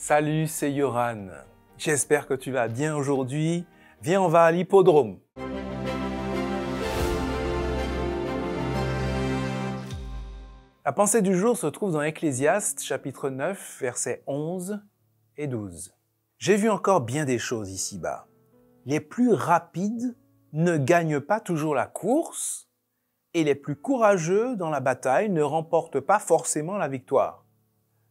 Salut, c'est Yoran. J'espère que tu vas bien aujourd'hui. Viens, on va à l'hippodrome. La pensée du jour se trouve dans Ecclésiaste, chapitre 9, versets 11 et 12. J'ai vu encore bien des choses ici-bas. Les plus rapides ne gagnent pas toujours la course et les plus courageux dans la bataille ne remportent pas forcément la victoire.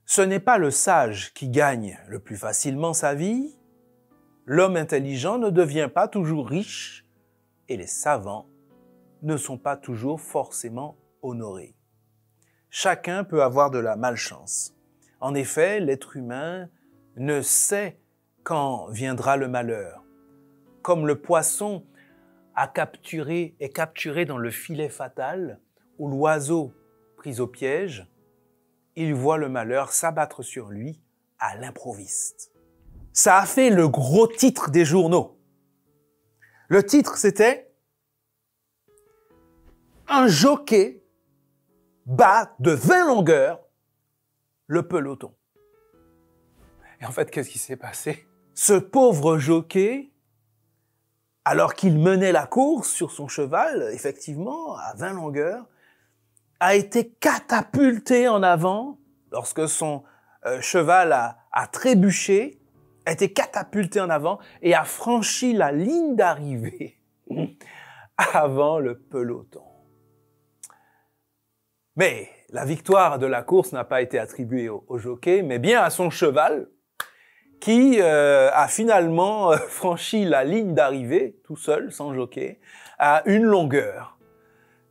Ce n'est pas le sage qui gagne le plus facilement sa vie, l'homme intelligent ne devient pas toujours riche et les savants ne sont pas toujours forcément honorés. Chacun peut avoir de la malchance. En effet, l'être humain ne sait quand viendra le malheur. Comme le poisson est capturé dans le filet fatal ou l'oiseau pris au piège, il voit le malheur s'abattre sur lui à l'improviste. Ça a fait le gros titre des journaux. Le titre, c'était « Un jockey bat de 20 longueurs le peloton ». Et en fait, qu'est-ce qui s'est passé? Ce pauvre jockey, alors qu'il menait la course sur son cheval, effectivement, à 20 longueurs, a été catapulté en avant lorsque son cheval a trébuché, a été catapulté en avant et a franchi la ligne d'arrivée avant le peloton. Mais la victoire de la course n'a pas été attribuée au jockey, mais bien à son cheval qui a finalement franchi la ligne d'arrivée tout seul, sans jockey, à une longueur.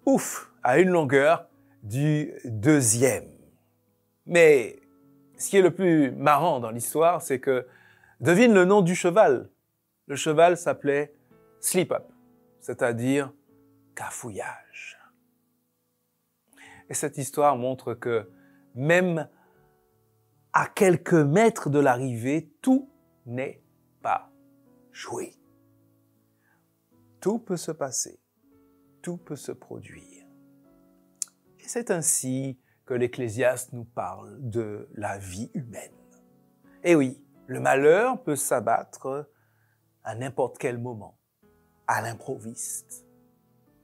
Ouf, à une longueur du deuxième. Mais ce qui est le plus marrant dans l'histoire, c'est que devine le nom du cheval. Le cheval s'appelait Slip Up, c'est-à-dire cafouillage. Et cette histoire montre que même à quelques mètres de l'arrivée, tout n'est pas joué. Tout peut se passer, tout peut se produire. Et c'est ainsi que l'Ecclésiaste nous parle de la vie humaine. Et oui, le malheur peut s'abattre à n'importe quel moment, à l'improviste.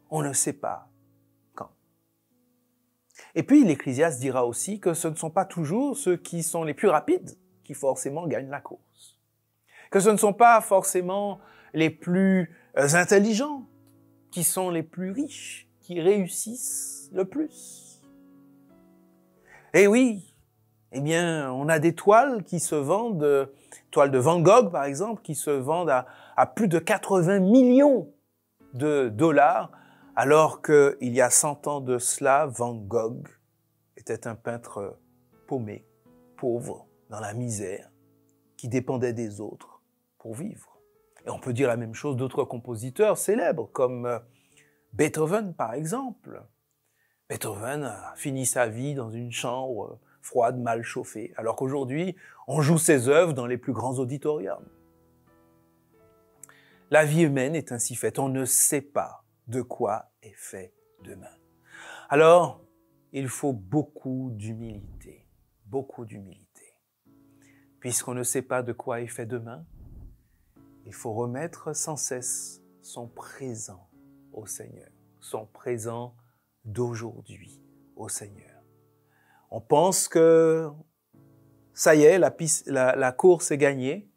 On ne sait pas quand. Et puis l'Ecclésiaste dira aussi que ce ne sont pas toujours ceux qui sont les plus rapides qui forcément gagnent la course. Que ce ne sont pas forcément les plus intelligents qui sont les plus riches, qui réussissent le plus. Et oui, eh bien, on a des toiles qui se vendent, toiles de Van Gogh par exemple, qui se vendent à plus de 80 millions de dollars, alors qu'il y a 100 ans de cela, Van Gogh était un peintre paumé, pauvre, dans la misère, qui dépendait des autres pour vivre. Et on peut dire la même chose d'autres compositeurs célèbres, comme Beethoven par exemple. Beethoven a fini sa vie dans une chambre froide, mal chauffée, alors qu'aujourd'hui, on joue ses œuvres dans les plus grands auditoriums. La vie humaine est ainsi faite, on ne sait pas de quoi est fait demain. Alors, il faut beaucoup d'humilité, beaucoup d'humilité. Puisqu'on ne sait pas de quoi est fait demain, il faut remettre sans cesse son présent au Seigneur, son présent d'aujourd'hui au Seigneur. On pense que ça y est, la course est gagnée,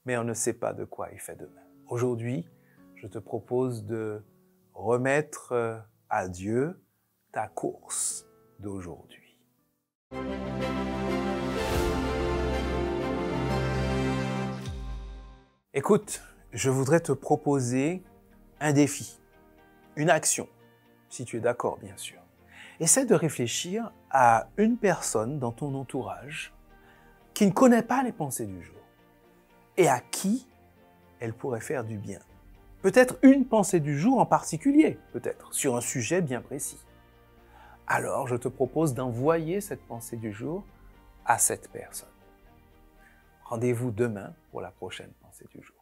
mais on ne sait pas de quoi est fait demain. Aujourd'hui, je te propose de remettre à Dieu ta course d'aujourd'hui. Écoute, je voudrais te proposer un défi, une action, si tu es d'accord bien sûr. Essaie de réfléchir à une personne dans ton entourage qui ne connaît pas les pensées du jour et à qui elle pourrait faire du bien. Peut-être une pensée du jour en particulier, peut-être, sur un sujet bien précis. Alors, je te propose d'envoyer cette pensée du jour à cette personne. Rendez-vous demain pour la prochaine pensée du jour.